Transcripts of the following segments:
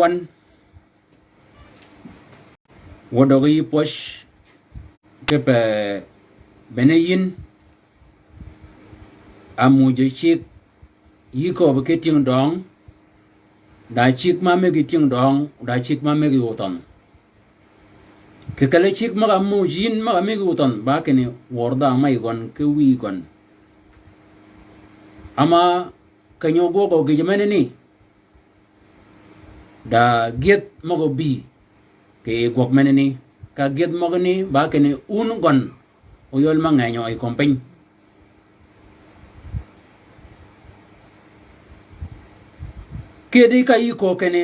wan wodogi posh kepe beneyin amuje chik yiko be ting dong da chik ma me ting dong da chik ma me uton ke kale chik ma amujin ma me uton ba kene worda mai gon ke wi gon ama kanyo go go ge mene ni da get mogo bi ke gok mene ni ka get mogo ni ba kene un gon o yol ma ngaño ay kompany kedi ka yiko kene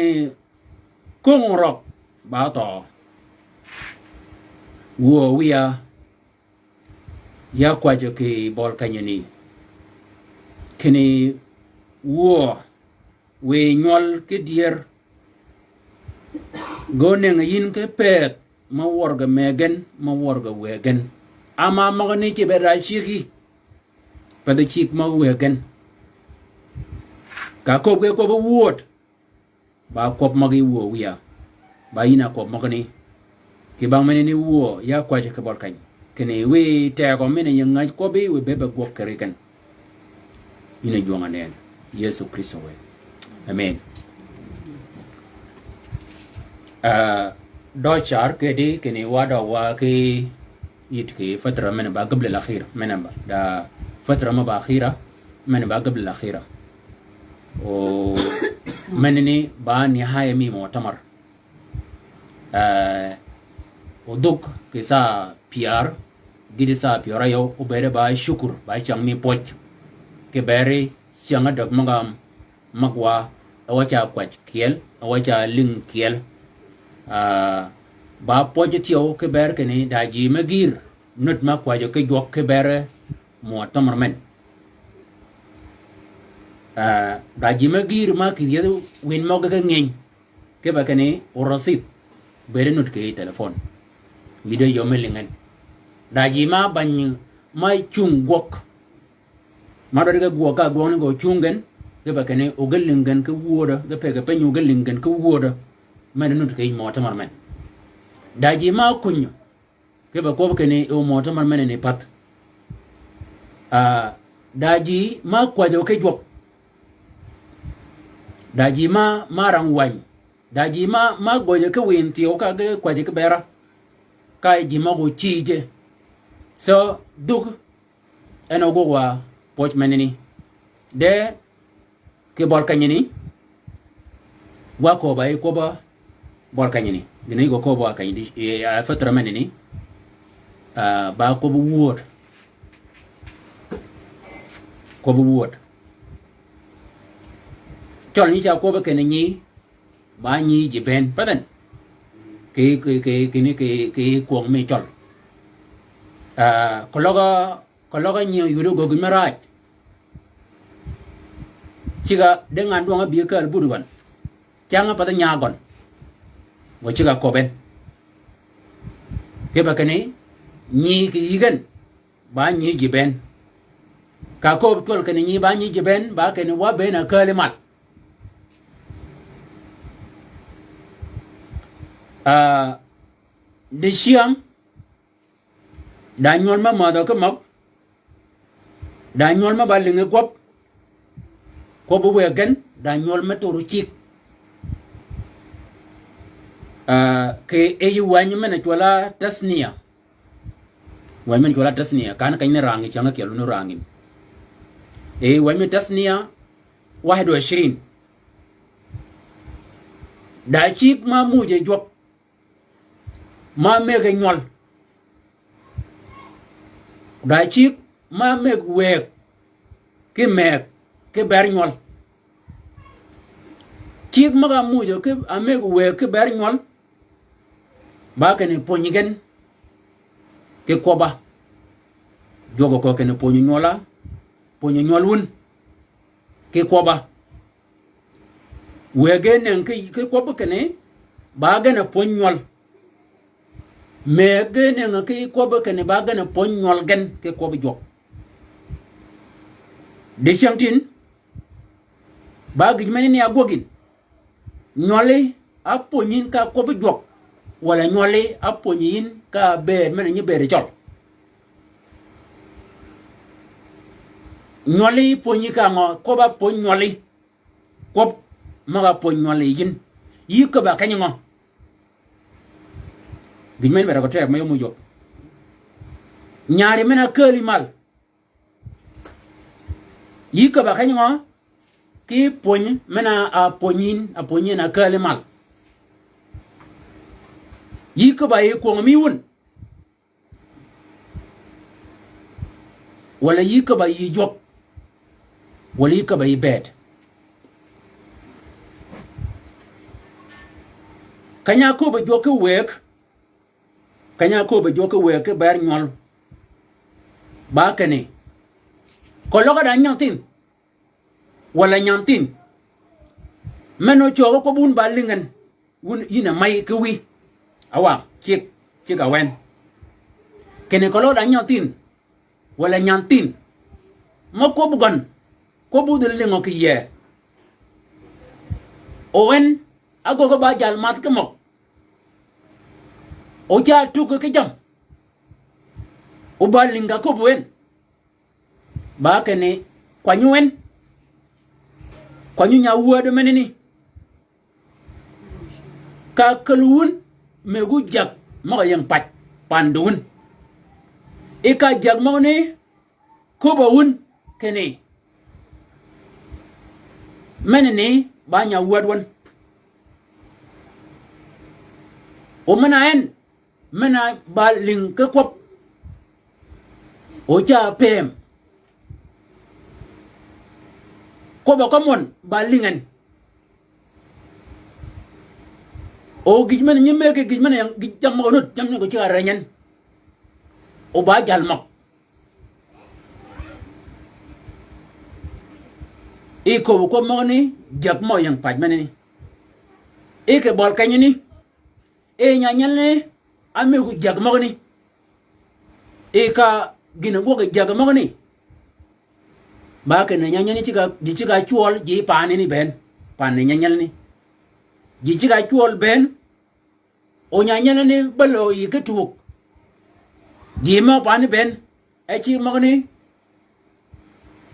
kongorok ba to wo wiya ya kwajo ke bol kanyani kene wo we nyol ke dier gone yin ke pet ma worga megen ma worga wegen ama magani ke bera chiki pada chik ma wegen ka ko ke ko wuot ba ko magi wo wiya ba ina ko magani ke bang mene ni wo ya kwaje ke bol kany kene we te ko mene yanga ko be we bebe go kere kan ina jonga nen yesu kristo we amen do char ke di kene wada wa ke yit ke fatra mene ba qabla al-akhir mene ba da fatra ma ba akhira mene ba qabla al-akhira o mene ni ba nihaya mi mu'tamar ودوك كيسا بيار جدي سا بيارا يو وبره باي شكر باي چang mi poch ke bere changa dok magam magwa awacha kwach kiel awacha ling kiel ba poch tio ke bere ke ni daji magir nut ma kwajo ke jok ke bere mo tamar men daji magir ma kiyedo win mo ga ngeng ke ba ke ni orosit bere nut ke telefon video yo melingan daji ma ban mai chung gok ma do ga gwoka gwon go chungen ke ba kene o galingen ke woda ga pe ga penyu galingen ke woda men nut ke mo tamar men daji ma kunyo ke ba ko kene o mo tamar men ne pat daji ma kwajo ke jok daji ma marang wan daji ma goje ke winti o ka ga kwaje ke bera kai di mago chije so dug eno go wa poch menini de ke bol kanyini wa ko ba bol kanyini gini go ko ba kanyini fatra menini ba ko bu wot chol ni cha ko ba kenini ba ni ji ben padan cái cuồng mê chol có loga nhiều yuru go gumara chiga dengan duanga biaka budugan changa pada nyagon go chiga koben ke bakane ni ki yigan ba ni jiben ka ko kol kane ni ba ni jiben ba kane wa bena kalimat de siang da nyol ma do ke mok da nyol ma balinge gop ko bu wegen da nyol ma toru chik ke eyu wanyu mena chola tasniya wanyu mena chola tasniya kan kan ne rangi changa kelu no rangin wanyu tasniya 21 da chik ma muje jop ma mege nyol da chik ma meg wek ke ber nyol chik ma ga mujo ke ameg wek ke ber nyol ba ke ne ponyigen ke koba jogo ko ke ne ponyi nyolun ke koba wege ne ke koba ke ne ba ga ne ponyol me gene nga ke ko ba kene ba gane ponyol gen ke ko bi jok de chantin ba gi meni ni agogin nyole aponyin ka ko bujok wala nyole aponyin ka be men ni be chol nyole ponyi ka ngo ko ba pon nyole ko maga pon nyole yin yi ko ba kanyo bimen be ko te mayo mu jok ñaari mena keuli mal yi ko ba kanyo ki pon mena a ponyin a keuli mal yi ko ba yi ko mi won wala yi ko ba yi jok wala yi ko ba yi bed kanya ko ba jok wek bar nyol ba kane ko loga da nyantin wala nyantin meno chogo ko bun balingan wun yina mai ko wi awa chik awen kene ko loga nyantin wala nyantin mo ko bugan ko budul lingo ki ye owen agogo ba jal mat ko mo o ja tu ko ke jam o balinga ko buen ba kene kwanyuen kwanyu nya wuode menini ka kalun megu jak ma yang pat pandun e ka jak mo ne ko bawun kene menini ba nya wuodwon o mena ba ling ke kwap o cha pem ko ba komon ba lingan o gijmen nyeme ke gijmen yang gijam mo nut jam ko ci aranyen o ba jal mak e ko mo ni jak mo yang paj menini e ke bol kanyini e nyanyal ne ame ko jag mo ni e ka gina go ga jag mo ni ba ke ne nyanyani ci ga chuol ji pani ni ben pan ne nyanyal ni ji ci ga chuol ben o nyanyal ni balo yi ke tu ji mo pani ben e ci mo ni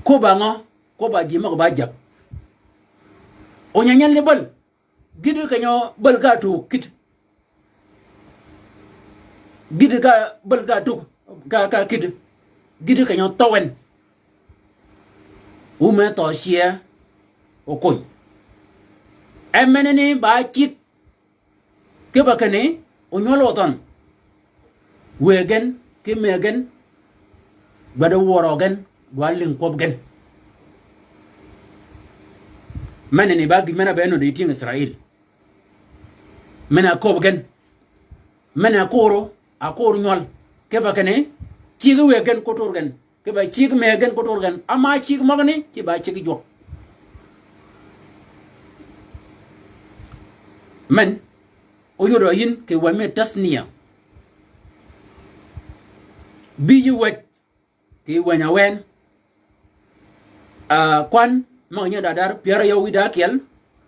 ko ba ji mo ba jag o nyanyal ni bal gidu ka nyo bal ga tu kit gidu ka bal ga tu ka kit gidu ka nyo towen ume to sia o koy emenene ba chik ke bakane o nyolo ton wegen ke megen bada worogen walin kopgen menene ba gi mena beno de tin Israel mena kopgen mena koro akor nyol ke bakane chigi wegen kotorgen ke ba chig megen ko torgan ama chig magani ci ba chig jok men o yodo yin ke wa me tasniya bi yu wet ke wanya wen kwan maganya dadar piara yow wida kel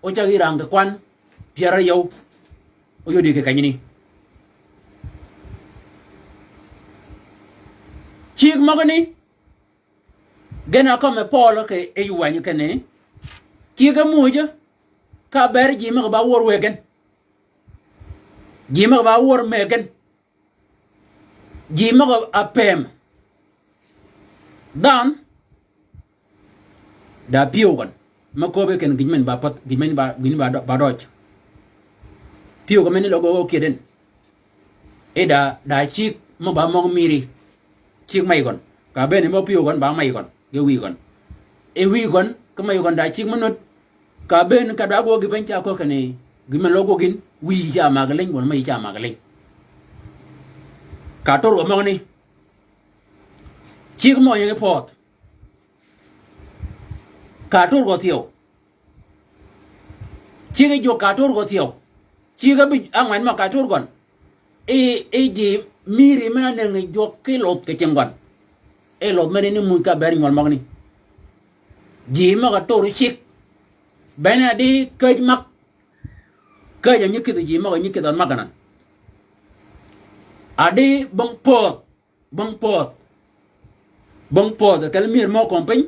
o chagi rang kwan piara yow o yodi ke kanyini chig magani gena ko me polo ke e yuwanyu kene kiga muja ka ber ji ma ba wor wegen ji ma ba wor megen ji ma apem dan da piugon ma ko be ken gijmen ba pat gijmen ba doj piugo men logo keden e da chik ma ba mo miri chik mai gon ka be ne mo piugon ba mai gon ge wi gon e wi gon ka mai gon da chik manut ka ben ka da go gi ben cha ko kane gi men logo gin wi ja ma ga len won mai ja ma ga len ka tor go mo ni chik mo ye pot ka tor go tio chik jo ka tor go tio chik ga bi angwan ma ka tor gon e ji miri mena ne jo ke lot ke chengon e lot mene ni mu ka ber nyol magni ji ma ka tor chik bena di ke kaya nyikita jima ga nyikita maganan ade bang pot kal mir mo kompany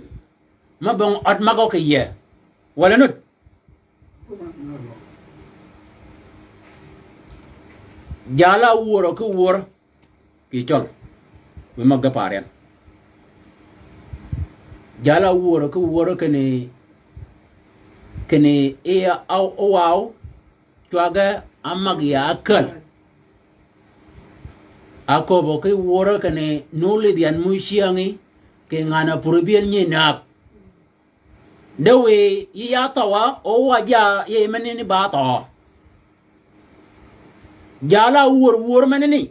ma bang at mago ke ye wala nut jala wuro ko wur ki chol mi magga paren jala wuro ko wuro kene e au wow twaga amag ya kal ako bo ke wuro kene nole dian mushiangi ke ngana purbian ni nap dewe ya tawa o waja ye menini ba to jala wur menini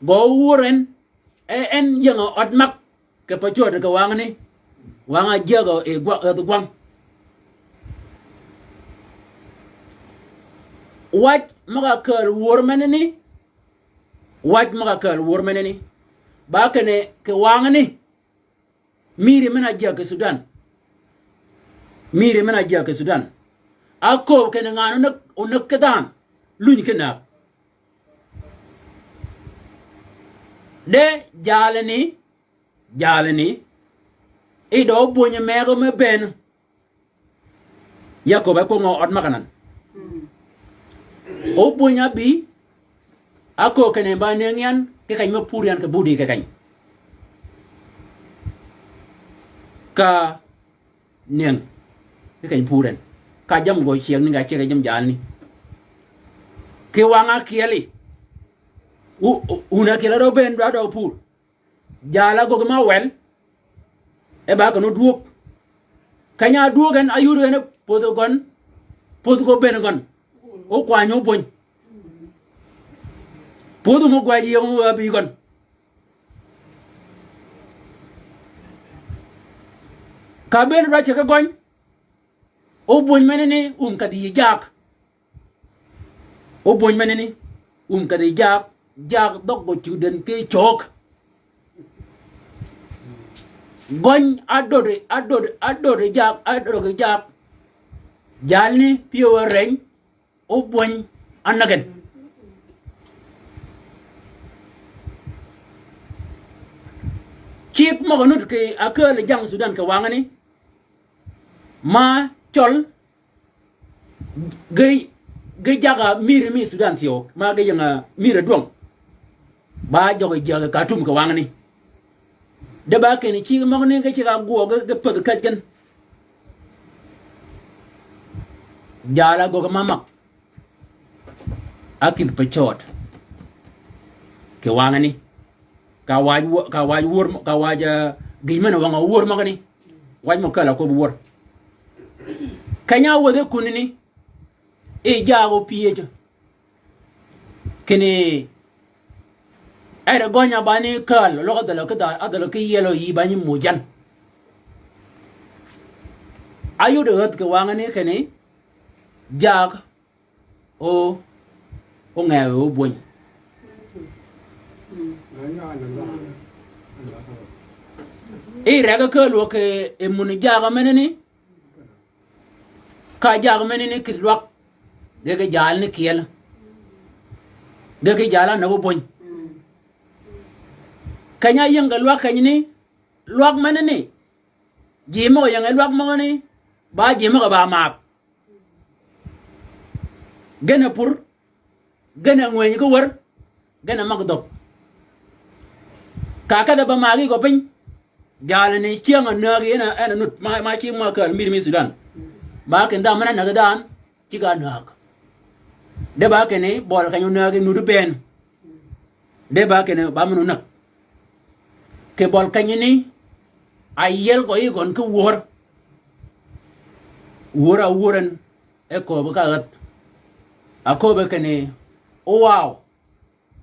go wuren en yanga atmak ke pachot ke wangani wanga jago e gwa to gwang waj maga kal wur menini waj maga kal wur menini ba kene ke wangani miri mena jago Sudan ako kene ngano nak kedan luñ kena de jalani e do bonya mego me ben yakoba ko ngo od makanan o bonya bi ako kene ba nengian ke kany ma purian ke budi ke kany ka neng ke kany puren ka jam go chieng ni ga che jam jalni ke wanga kieli una kila do ben do pur jala go ma wel e ba no duok kanya duogen ayuru ene podo go ben gon o kwanyo boñ podo mo gwa yi mo bi gon ka ben ra che ka gon o boñ menene ka di jak o boñ menene ka di jak dog go chuden ke chok gon adore jak jalni piyo reñ o boñ anagen chip mo nut ke akale jang Sudan ka wangani ma chol gay jaga mi Sudan tiyo ma gay nga mira duang ba jogo jaga katum ka wangani de ba ke ni chi mo ne ga chi ga go ga pad ka gen jala go ga mamak akid pechot ke wangani ka waj wur ka waja gimana wanga wur magani waj mo kala ko wur kanya wode kunini e jago piyejo kene era gonya bani kal lo adalo ke yelo yi bani mujan ayu de hat ke wangani kene jag o ngae o boñ e rega kal wo ke e mun jaga meneni ka jaga meneni ki lwak de jal ni kiel de jala na boñ kanya yanga lwak kanyini lwak meneni jimo yanga lwak mangani ba jimo ba mak gena pur gena ngwen ko wor gena magdok kaka da ba magi go pin jala ni chianga nagi na nut ma chi ma ka mi Sudan ba ken da mana na gadan ci ga nak de ba ken bol kanyu nagi nu du ben de ba ken ba munu nak ke bol kanyu ni ayel ko yi gon ko wuran e ko ba ka gat ako ba ken o wow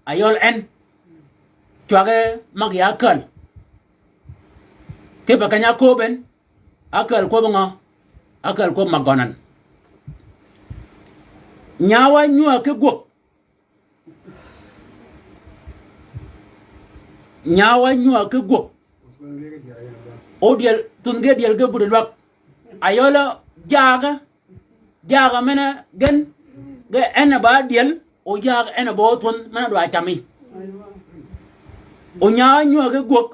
ayol en tuage mag ya kal ke ba kanya ko ben akal ko nga akal ko magonan nyawa nyua ke gok odiel tunge diel ge budul wak ayola jaga mena gen ge ena ba diel o ya ena bo ton mana do chami o nya nyo ge gok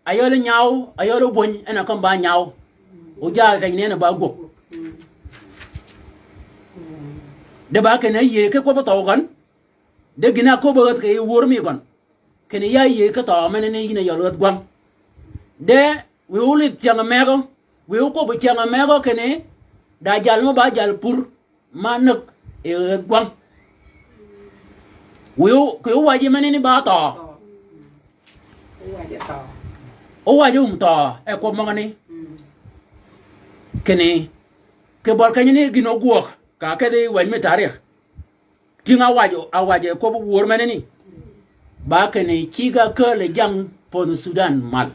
ayole nyaw ayole bon ena kan ba nyaw o ja ga ne na ba gok de ba ke ne ye ke ko ba to gan de gina ko ba ke wor mi gan ke ne ya ye ke to mene ne yina yo lot gwang de we uli tianga mego we ko ba tianga mego ke ne da jal mo ba jal pur manak e gwang we ko wa ji mene ni ba to o wa ji to e ko mo ngani ke ne ke bol ka ni gino guok ka ke de wen me tarikh tinga awaje ko bu wor mene ni ba ke ne chiga ke le jang pon Sudan mal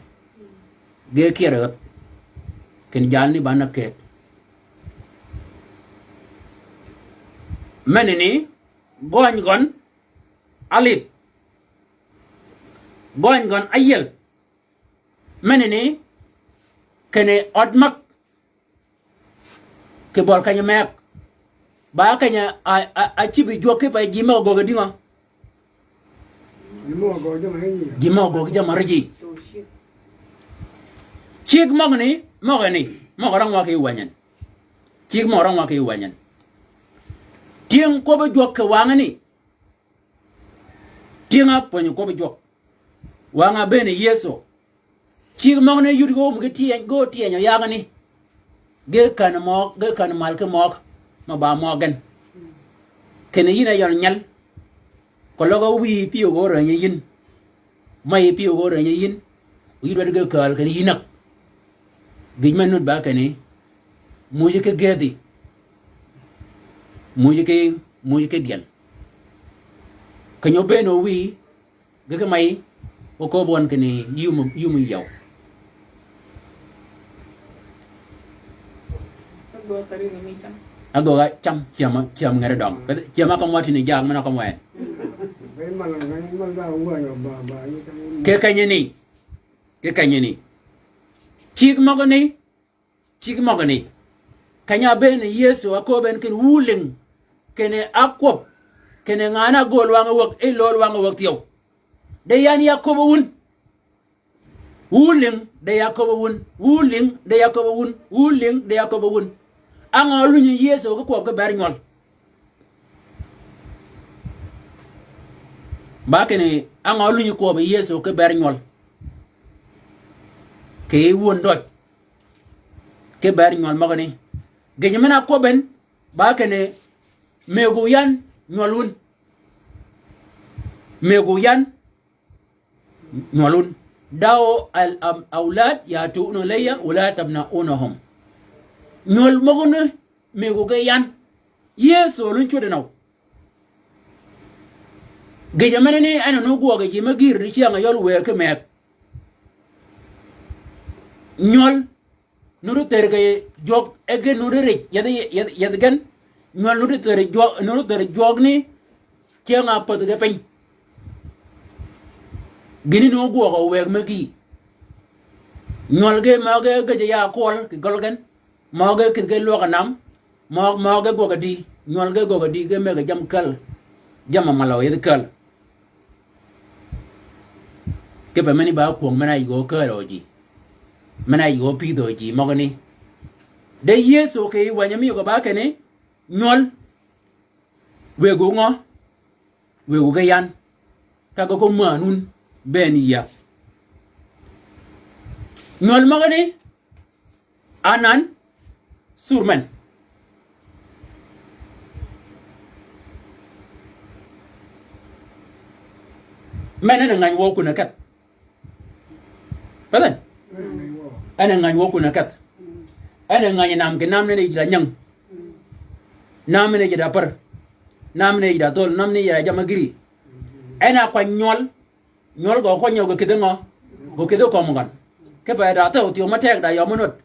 ge kira ken jalni bana ke mene ni goñ gon alit goñ gon ayel mene ni kene odmak ke bol kanya mek ba kanya a chibi joke pa jima go ga dinga jima go ga marji chik magni mogani wa ke wanyan chik morang wa ke wanyan tieng ko ba jok ke wangani tienga ponyo ko ba jok wanga bene yeso chik magni yurgo mu go tienyo yagani ge kan mal ke mok ma ba mogen kene yina yon nyal ko logo wi pi go ro yin mai pi go ro yin wi do ge kal kene yinak gij manut ba kene muje ke gedi muje ke dial kanyo beno wi ge mai o ko bon kene yumu yaw ago ga cham chiam ngare dong chiam ka ngwati ni jang mana ka ngwe ke kanye ni chik mogani kanya ben yesu ako ben ken wuling kene akop kene ngana gol wanga wak e lol wanga wak tiyo de yani yakobo wun wuling de yakobo wun wuling de yakobo wun wuling de yakobo wun anga lunyi yesu ko ko ber nyol ba kene anga lunyi ko be yesu ko ber nyol ke won doj ke ber nyol magani genyamena ko ben ba kene megu yan nyolun dawo al aulad yatuna layya wala tabnaunhum nyol mogone mego ge yan yeso lun chode naw ge jamane ni ana no go ge ma gir ri chianga yol we ke mek nyol nuru terge jog ege nuru re yade gen nyol nuru terge jog ni chianga pot ge pen gini no go go we me gi nyol ge ma ge ya kol ki golgen moge kit ge lo kanam moge go ga di nyol ge go ga di ge me ga jam kal jam malo ye kal ke pa mani ba ko mena yo ka ro ji mena yo pi do ji moge ni de yeso ke wanyami ko ba ke ne nyol we go ngo we go ge yan ka go ko manun ben ya nyol moge ni anan surman mena ngan wo kuna kat padan ana ngan wo kuna kat ana ngan nam ke nam ne ida nyang nam ne ida par nam ne ida tol nam ne ida jamagiri ana kwa nyol go ko nyogo kidengo go kido ko mongan ke ba da to ti o matek da yo munut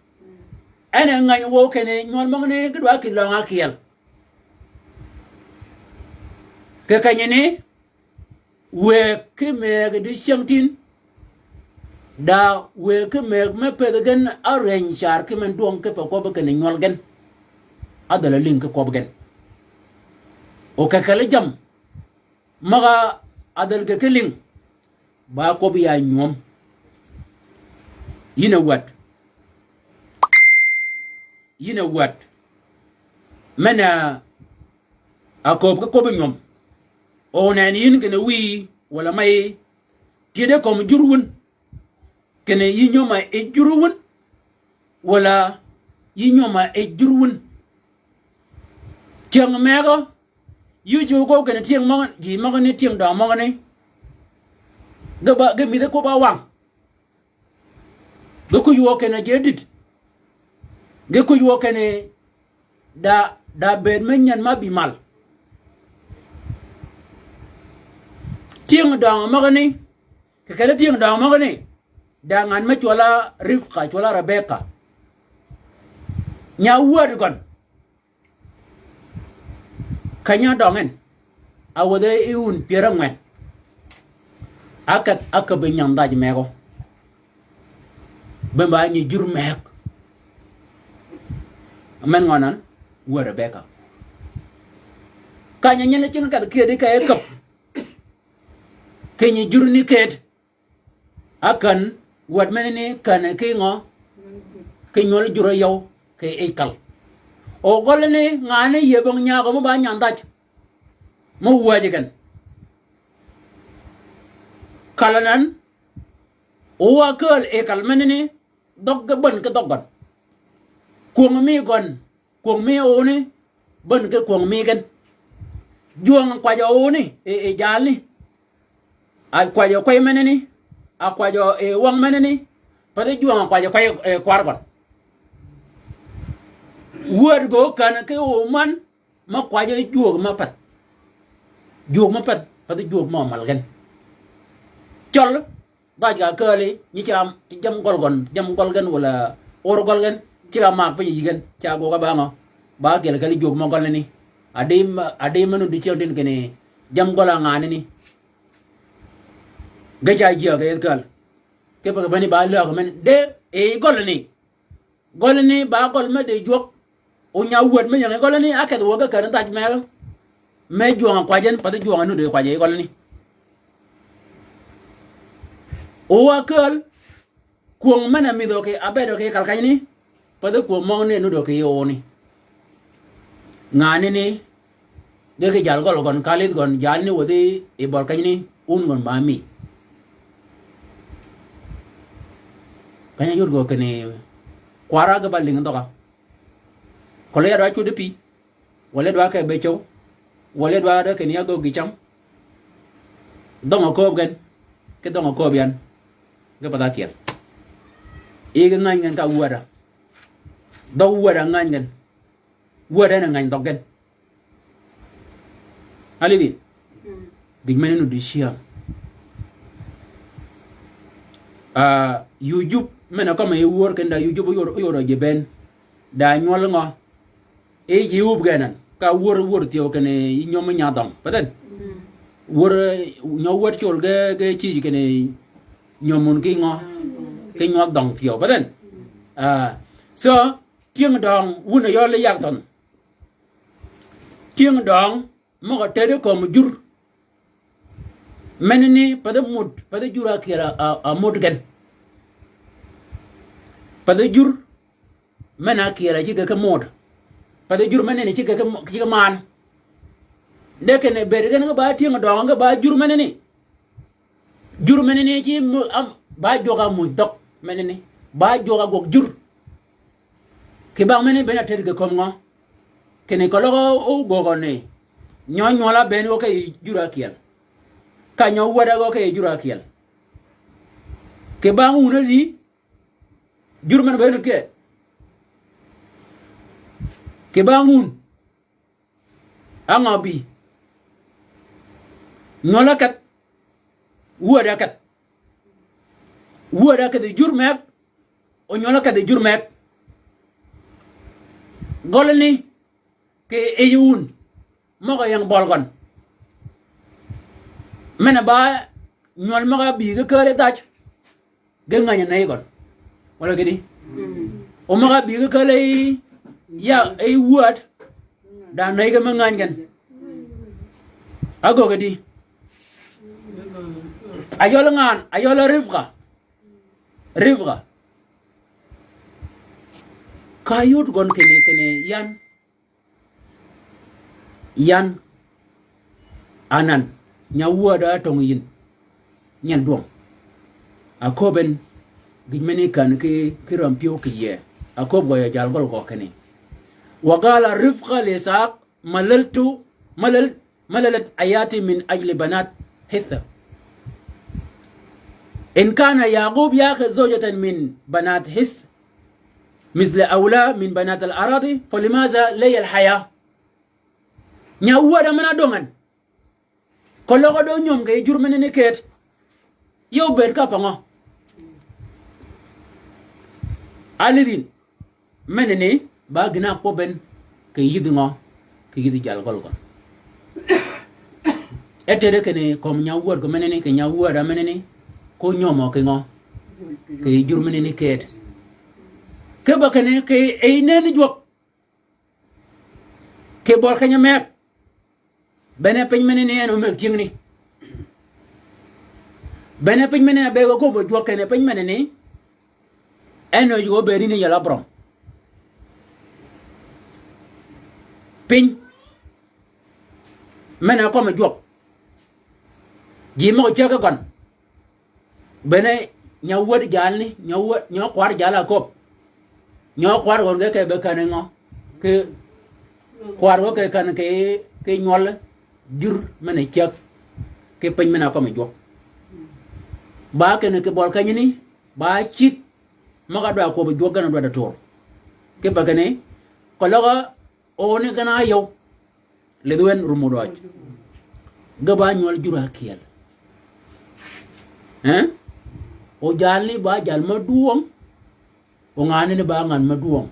ana ngan wo kene nyol mongne gidwa kidlo ngakiel ke kanyene we ke me di shamtin da we ke me pedegen aren char ke men duong ke ko be kene nyol gen adala link ko be gen o ka kala jam maga adal ga keling ba ko biya nyom you know what mana akob ko be nyom onan yin gene wi wala may tide ko mu jurwun kene yi nyoma e jurwun wala yi nyoma e jurwun tiang mego yu ju ko kene tiang mo ji mo ne tiang da mo ne ga mi de ko ba wang ga ku yo kene jedit ga ku yo kene da ben men nyan ma bi mal tiang da mo ne ke kala tiang da mo ne da ngan ma chola Rifqa chola Rebecca nya wad gon kanya dongen awade iun pirangwen aka be nyanda mego bemba ni jur mek men ngonan wa Rebecca kanya nyene cin ka ke de kay kap kenyi jur ni ket akan wad menene kan ke ngo ke nyol juro yow ke ekal o golne ngane yebong nyaago mo ba nyanda mo waje kan kalanan o wa kal ekal menene dog ga ban ka dogon kuong mi gon kuong mi o ni ban ka kuong mi gan juang kwa jo o ni e jal ni a kwa jo kwai menene a kwa jo e wang menene pa de juang kwa jo kwai kwar gon word go kan ke o man ma kwa jo juog ma pat pa de juog ma mal gan chol ba ga kali ni jam gol gan wala or gol gan ci ga mak pa yi gan ca go ga ba ngo ba gel kali juog ma gol ni ade manu di ci den kene jam gola ngane ni ga ja ji ga kal ke ba bani ba la ko men de e gol ni ba gol ma de juog o nya word me nya gol ni akat wo ga kan ta me juang kwa jen pa de juang nu de kwa je gol ni o wa kal kuong mana mi do ke abedo ke kal kay ni pa de kuong mo ne nu do ke yo ni ngane ni de ke jal gol gon kalit gon jal ni wodi e bol kay ni un gon ba mi kanya yor go kene kwara ga baling to ka ko le ra chu de pi wale do ka be chow wale do da ke ni go gi cham dong ko gen ke dong ko bian ga pada kier e ga ngan ngan ka wara do wara ngan wara na ngan to gen ali di dig menenu di sia YouTube mena ko may wor kenda YouTube yoro je ben da nyol ngo e YouTube ganan ka wor tiyo kene nyom nya dong paden wor nyo wor chol ga chi kene nyomun ki ngo ke nyo dong tiyo paden so tieng dong wuna yo le yak ton tieng dong mo ko tere ko mu jur menene pada mud pada jura kira a mud gan pada jur mena kira ci ga mod pada jur menene ci ga man deke ne ber gan ga ba ti nga do nga ba jur menene ci am ba joga mu dok menene ba joga gok jur ke ba menene bena ter ga kom ngo kene ko lo o gogo ne nyola ben o kay jura kira kanyo wada go ke jura kiel ke bangu na di jurman ben ke bangun angabi nola kat wada kat de jurmek o nyola kat de jurmek golni ke eyun mo ga yang bolgon mena ba nyol maga bi ga kare dach ga nganya nay gon wala gedi o maga bi ga kale ya ay word da nay ga ngany gan ago gadi ayol ngan ayol rifqa kayut gon kene yan anan nyawuwa da tong yin nyan duong akoben gimene kan ke rampio ke ye akob go ya jal gol go kene waqala rifqa li saq مللت آياتي من أجل بنات هثة إن كان يعقوب يأخذ زوجة من بنات هث مثل أولى من بنات الأراضي فلماذا لي الحياة نيوّا منا دونغن كلّو دون يوم كي جور من نكيت يو بير كابانغا ألدين منني باغنا بوبن كي يدنا كي يدي جال غلغن etere kene kom nyawuor ko menene ke nyawuor da menene ko nyomo ke ngo ke jur menene ket ke ba kene ke einen jok ke bol kanya mek bene pen menene eno mek tingni bene pen menene be go bo jok kene pen menene eno yo be ni yala brom pen mena ko ma jok jimo chaka kon bene nyawod jalni nyo kwar jala kop nyo kwar gon ke be kan ngo ke kwar go ke kan ke nyol jur mena chak ke pen mena ko ma jok ba ke ne ke bol kanyini ba chik maga do ko be jok gana do da tor ke ba kane ko loga one gana yow le duen rumudoj gaba nyol jura kiel o jalni ba jal ma duong o ngane ne ba ngan ma duong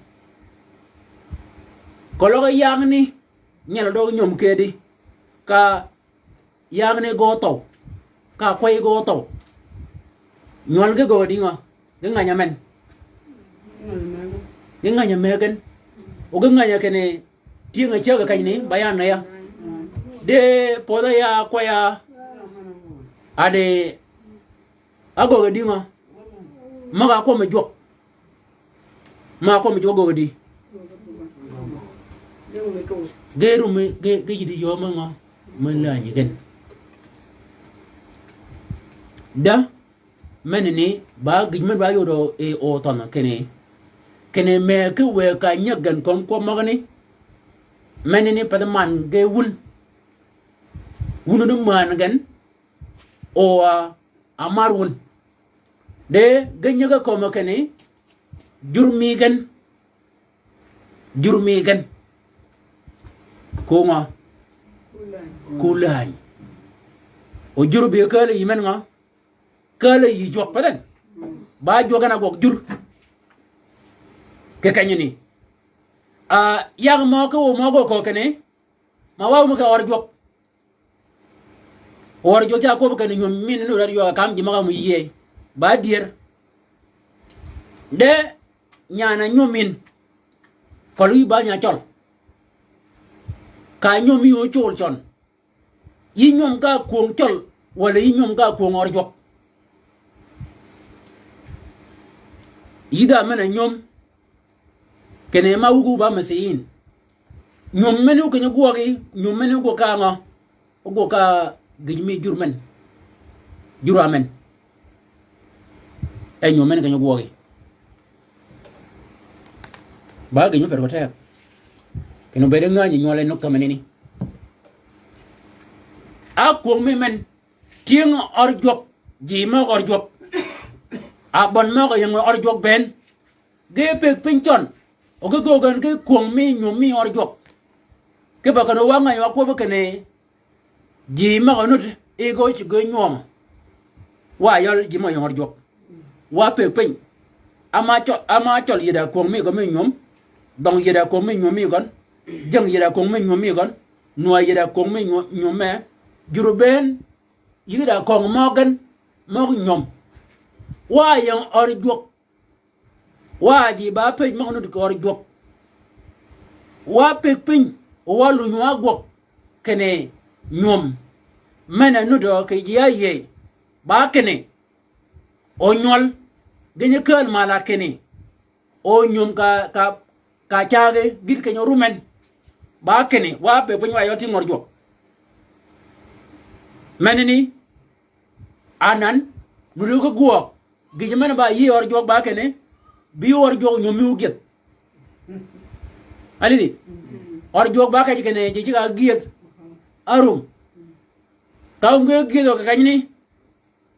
ko lo yang ni nyel do nyom kedi ka yang ne go to ka kwai go to nyol ge go di ngo ge nganya men ge nganya megen o ge nganya kene tienga chega kanyini bayan ya de poda ya kwaya ade ago gadi nga maga ko me jok ma ko me jogo gadi geru me ge yidi yo ma nga man la ni gen da menene ba gijmen ba yodo e o ton kene me ke we ka nyagan kom ko magani menene padaman ge wunu dum man gan o amar wun de ganya ga ko makane jurmi gan ko nga kulay o jurbi kala yimen nga kala yi jok padan ba jogana gok jur ke kanyini yang mo ko kane ma waw mu ka war jok or jo ta ko kan nyom min no radio kam di maga mu ye ba dir de nyana nyomin ko lu ba nya chol ka nyomi o chol chon yi nyom ka kuong chol wala yi nyom ka kuong or jok ida mena nyom kene ma ugu ba masin nyom menu ko nyogi nyom menu ko ka nga go ka gijmi jurmen juramen ay ñoo men gañu wogi ba gañu per ko tek kenu be de ngañi ñoo lay nokta menini akwo mi men tieng or jok ji ma or jok a bon ma ko yang or jok ben ge pek pinchon o ge gogan ge kwong mi ñom mi or jok ke ba kana wa ngañ wa ko ba kene ji ma ko nut e go ci go ñom wa yol ji ma yor jok wa pe pen ama chol yida ko mi ko mi ñom dong yida ko mi ñom mi gon jeng yida ko mi ñom mi gon no yida ko mi ñom me juruben yida ko mo gan mo ñom wa yang or jok wa ji ba pe ma nut ko or jok wa pe pen wa lu ñu agok kene ñom mena nudo ke ya ye ba kene o nyol gëñë kël mala kene o ñum ka caage gir ke rumen ba kene wa be buñ wa yoti ngor jo meneni anan nu ko guo gëñë mena ba yi or jo ba kene bi or jo ñum mi uget ali di or jo ba ka kene ci ga giet arum kaum ge gido ka kanyni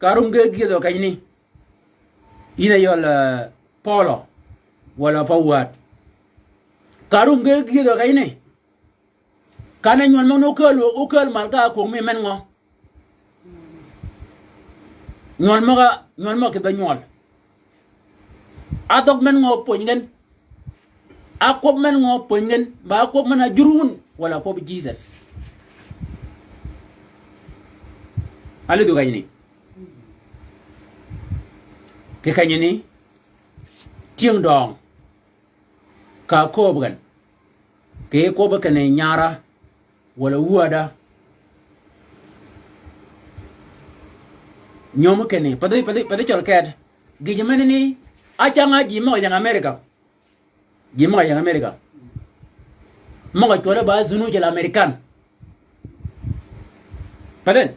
karum ge gido kanyni ina yol polo wala fawat karum ge gido kanyni kana nyon mo no kal mal ka ko mi men ngo nyol mo ke banyol adok men ngo po ngen akop men ngo po ngen ba akop mana jurun wala ko Jesus ali du kanyni ke kanyni tieng dong ka ko bugan ke ko ba kane nyara wala wuada nyomo kene pade chol ket gi jamani ni achanga ji mo yang America mo ko ba zunu jel American paden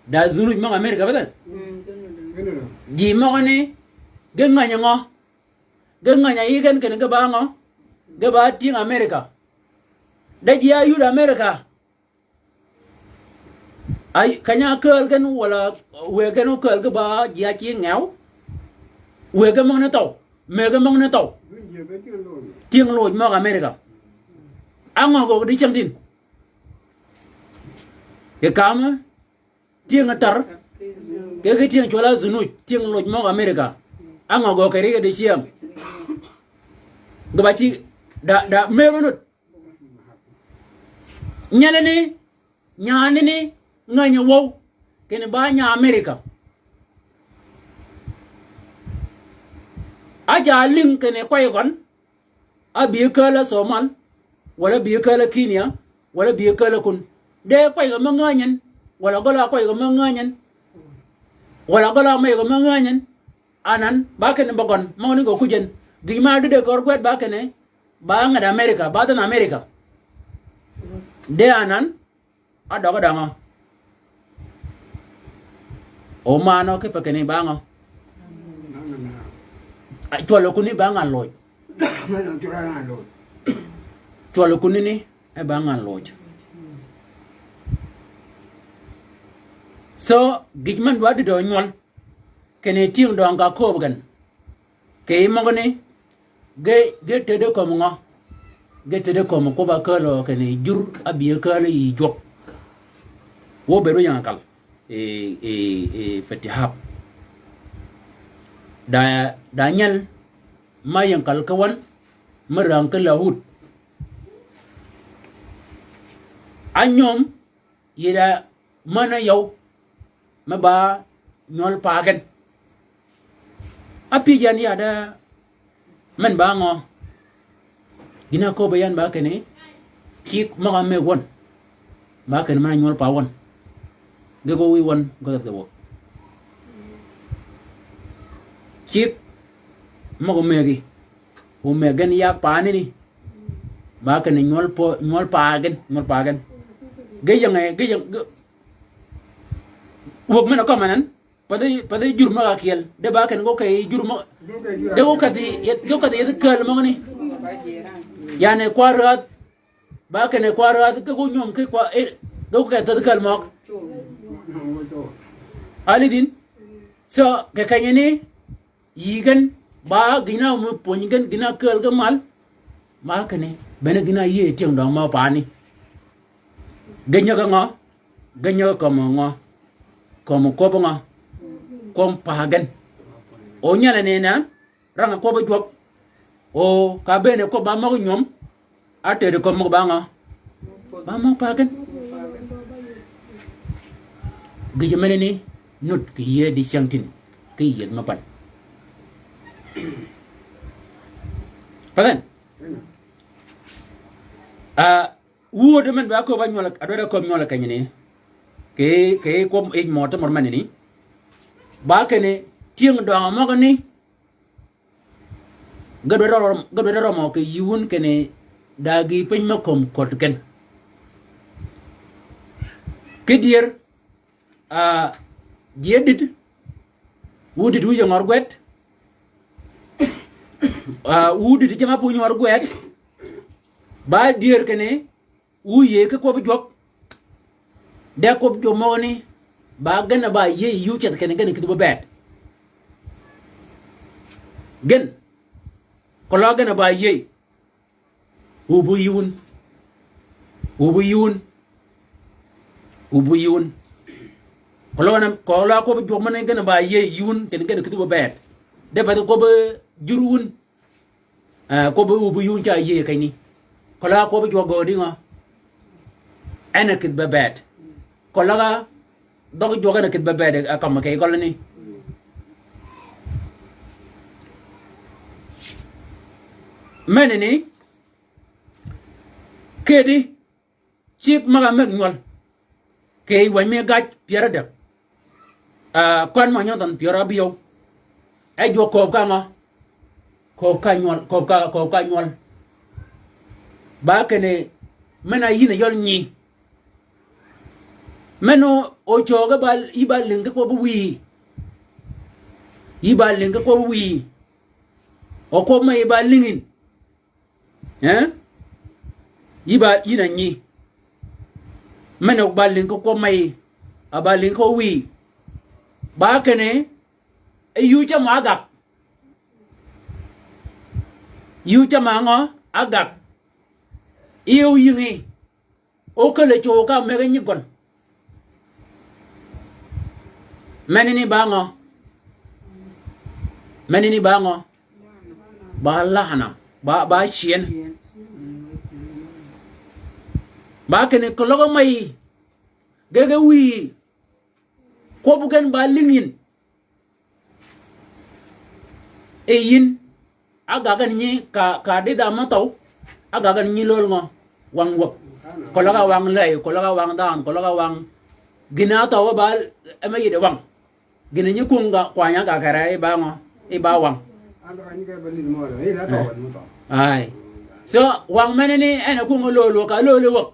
da zunu mo America paden ji mo ni genga nya yigen kene ga ba ngo ga ba ting America da ji ayu America ay kanya kel gan wala we gan kel ga ba ya chi ngau we ga mo na to me ga mo na to tiếng lôi mo America ang go đi chăng tin cái cam tiếng tar cái tiếng chola zunu tiếng lôi mo America ang go cái đi chiang ga ba chi da me minut nyane ni nganya wow kene ba nya America aja link kene koy gon abi kala Somal wala bi kala Kenya wala bi kala kun de koy ga manganyen wala gola koy ga manganyen wala gola may ga manganyen anan ba kene bagon mo ni go kujen gi ma de ko kwet ba kene ba ngada America ba dan America de anan adoga danga o mano ke pakene ba ngo ai to lo kuni ba ngan loj to lo kuni ni e ba ngan loj so gijman wadi do nyol kene tiung do nga ko gan ke mo ngone ge tede ko mo ge tede ko mo ko ba ko lo kene jur abiye ko lo yi jok wo be ro yankal fatihab da nyal ma yankal kawan marang ke lahut anyom yida mana yaw ma ba nyol pagan api jan ya da men ba ngo gina ko bayan ba kene ki ma me won ba kene ma nyol pa won ge go wi won go ga wo ki ma ko megi o megen ya pa ni ba kene nyol pagan ge yang wok mena ko manan pada jur ma akiel de ba ken go kay jur ma de go kadi yet kel mo ni yani kwarat ba ken kwarat ko nyom ke kwa do ka ta kel mo ali din so ke kanyene yigan ba gina mo pongen gina kel ga mal ma kene bena gina ye tiang dong ma pa ni ganya ga ngo ganya ko mo ngo como nga kom pagan o nyala ne na ranga ko ba job o ka bene ko ba ma nyom atere ko mo ba nga ba ma pagan gi mene ni nut ki ye di chantin ki ye ma pan pagan wo de men ba ko ba nyola ado ko nyola kanyene ke ko e mota mor manini ba kene tieng do mo ko ni gado ro mo ke yiwun kene dagi pen ma kom kot ken ke dier a diedit wudit wu ngor gwet wudit jama pu ngor gwet ba dier kene wu ye ke ko bu jok de ko jo mo ni ba gana ba ye yu chet kene gana kitu ba gen ko la gana ba ye ubu yun ko la ko jo man gana ba ye yun kene gana kitu ba de ba ko ba jurun ko ba ubu yun cha ye kay ni ko la ko ba jo go di nga ana kit ba bad ko la ga dog jo gana kit ba bad akam kay ko la ni menene kedi chip maga meg nyol ke wan me gaj piara de kon ma nyodan piara biyo e jo ko ka nga ko ka nyol ba kene mena yine yol nyi meno o choga bal ibal linga ko bu wi ibal linga ko bu wi o ko ma ibal lingin yiba yina nyi meno balin ko mai abalin ko wi ba kene yu cha ma gak yu cha ma ngo agak yêu yingi o kale cho ka me ga nyigon menini ba ngo ba lahana ba chien ba kene ko logo mai gege wi ko bugen ba lingin e yin aga gan ni ka de da ma taw aga gan ni lol ngo wang wok ko loga wang lay ko loga wang dan ko loga wang gina taw ba ama yide wang gina ni kunga kwanya ga kara e ba ngo e ba wang ai so wang menene ena kunga lolo ka lolo wok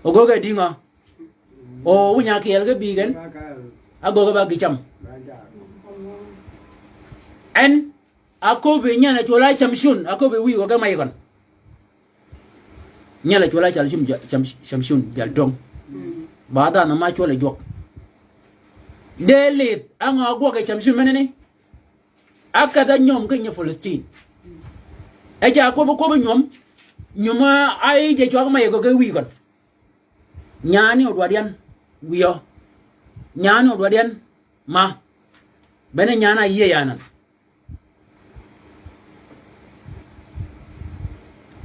ogoga dinga o wunya ke yelga bigen agoga ba gicham en akobe nyana chola chamshun akobe wi oga mai kon nyala chola chamshun dal dong bada na ma chola jok delit anga agoga chamshun menene akada nyom ke nya Palestine eja ko nyom nyuma ai je chwa mai go wi kon nyani odwadian wiyo nyani odwadian ma bene nyana ye yanan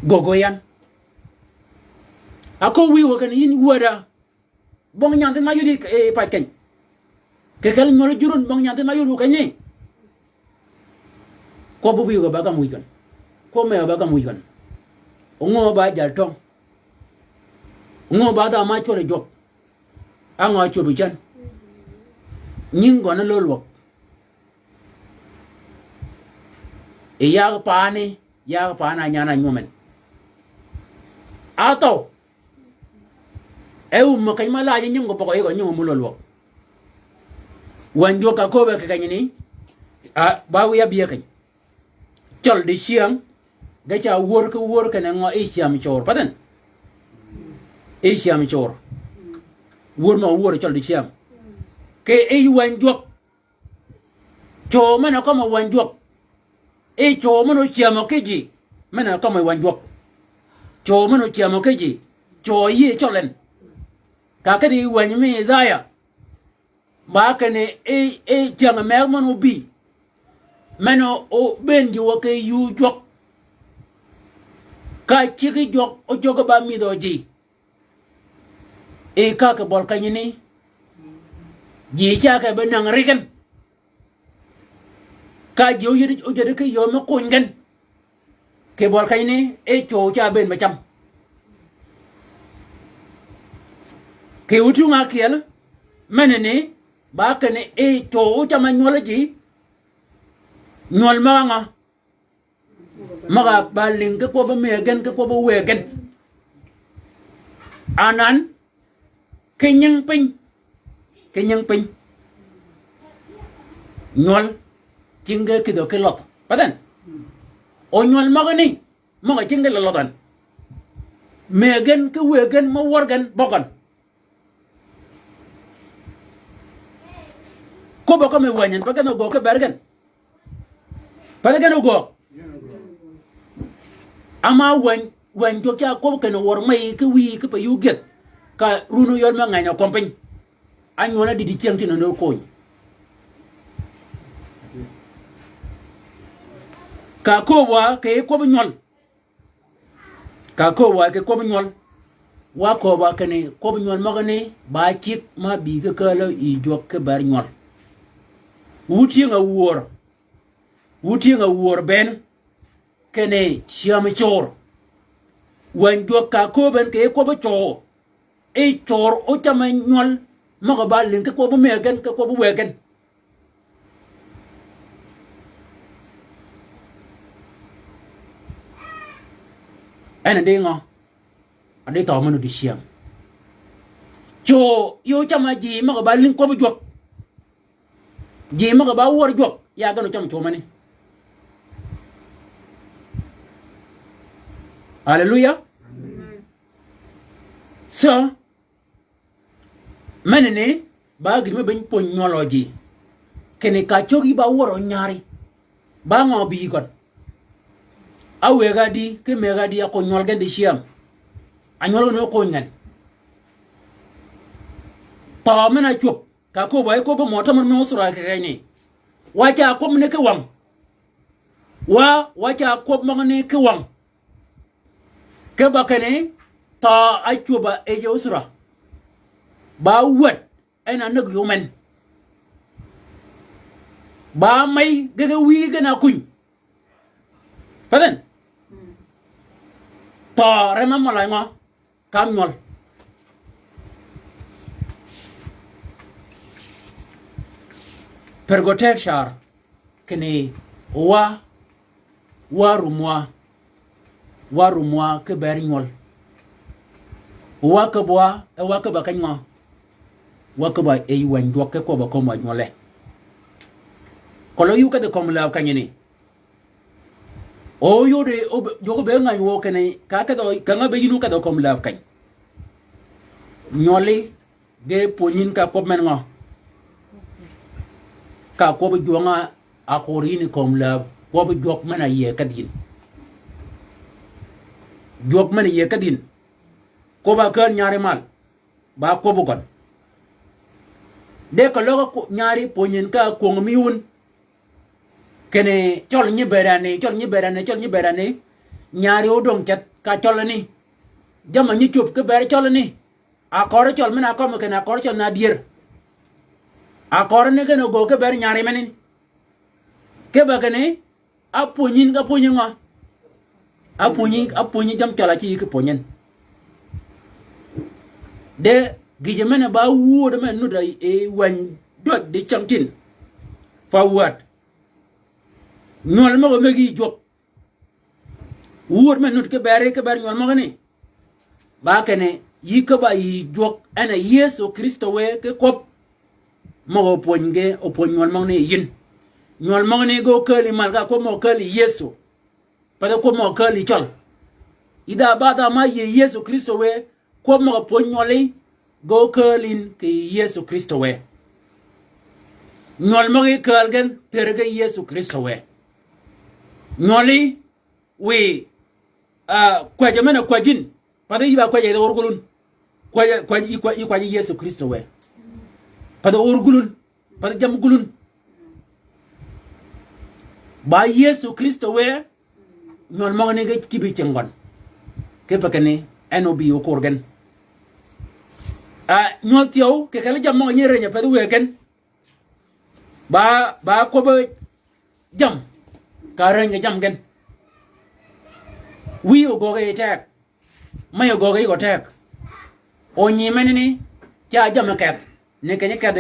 gogoyan ako wiwo kan yin wada bong nyante ma yudi pa ken ke kal nyolo jurun bong nyante ma yudu kanye ko bu wiwo ba kam wikan ko me ba kam wikan ongo ba jal tong ngo ba da ma chole jok anga chobu chan nyingo na lolwo e ya pa na nyana nyumen ato e mo kay mala nyingo poko e ko nyingo mu lolwo wanjo ka ko be ka nyini ba wi ya biya kay chol di siang ga cha wor ka na ngo e siam chor padan Asia mi chor wor ma wor chol di siam ke e wan jok cho mana ko ma wan jok e cho mano siam ke ji mana ko ma wan jok cho mano siam ke ji cho ye cholen ka ka di wan mi zaya ba ka ne e chang me mano bi mano o benji wo ke yu jok ka chi ki jok o jok ba mi do ji e ka ka bol kanyini ji cha ka benang rikan ka jiu yidi o jede ke yo ma kungan ke bol kanyini e cho cha ben ma cham ke utu nga kiel menene ba kene e to chama nyola ji nyol ma nga maga balin ke ko ba megen ke ko ba wegen anan kenyang pin nyol cinga kido ke lot padan o nyol magani maga cinga la lotan megen ke wegen ma wargan bogan ko ba ko me wanyen pagan go ke bergen padan go ama wan jo kya ko ke no war mai ke wi ke pa yu get ka runu yol ma nganya kompany anyola di ciang tin no ko ka ko wa ke ko nyol ka ko wa ke ko nyol wa ko ba ke ne ko nyol ma ne ba chik ma bi ke ka lo i jo ke bar nyol wuti nga wor ben kene chiam chor wan jo ka ko ben ke ko ba chor e chor o chama nyol ma ba lin ke ko ba megen ke ko ba wegen ana de ngo ade to manu di chiam cho yo chama ji ma ba lin ko ba jok ji ma ba wor jok ya ga no cham cho mani hallelujah so menene ba gidme ben ponyology kene ka chogi ba woro nyari ba ngo bi gon awe gadi ke me gadi ko nyol gande siam anyol no ko ngan ta mena chop ka ko bay ko ba mota man no sura ka ni wacha ko ne ke wam wacha ko mo ne ke wam ke ba kene ta achuba e usra ba wet ena nag yumen ba may gaga wi gana kuñ faden ta rema malay nga kam ñol pergoter char kene warumwa ke ber ñol wa ka ba kanywa wa ka ba e wan jo ke ko ba ko ma ñole ko lo yu ka de kom la kanyini o yo de o jo be ngai wo kene ka do ka nga be yinu ka do kom la kany ñoli ge ponin ka ko men nga ka ko be jo nga a ko rini kom la ko be jok mena ye kadin jok mena ye kadin ko ba kan ñaari mal ba ko bu gon de ko logo ko ñaari poñen ka ko mi won kene chol ñi berane ñaari o dong cat ka chol ni jama ñi cup ke ber chol ni a ko chol mena ko mo kene a ko chol na dier a ko ne kene go ke ber ñaari menin ke ba kene a poñin ka poñin nga a poñin jam chola ci ke poñen de gije mena ba wuodo men nuda e wan dot de chamtin forward ñol mo megi jok wuod men nut ke ber ñol mo ni ba kene yi ka ba yi jok ana yesu kristo we ke kop mo poñge o poñ ñol mo ni yin ñol mo ni go kali mal ga ko mo kali yesu pa ko mo kali chol ida ba da ma yesu kristo we ko mo poñoli go kalin ke yesu kristo we ñol mo ngi kalgen terge yesu kristo we ñoli we kwa jamana kwa jin pada iba kwa jeda orgulun kwa yesu kristo we pada orgulun pada jam gulun ba yesu kristo we ñol mo ngi kibi cengon ke pakane enobi o korgen ñol tiaw ke kala jam mo ñere nya pada weken ba ko ba jam ka reng jam gen wi o go ge tek may o go ge go tek o nyi menini cha jam ket ne kenya ket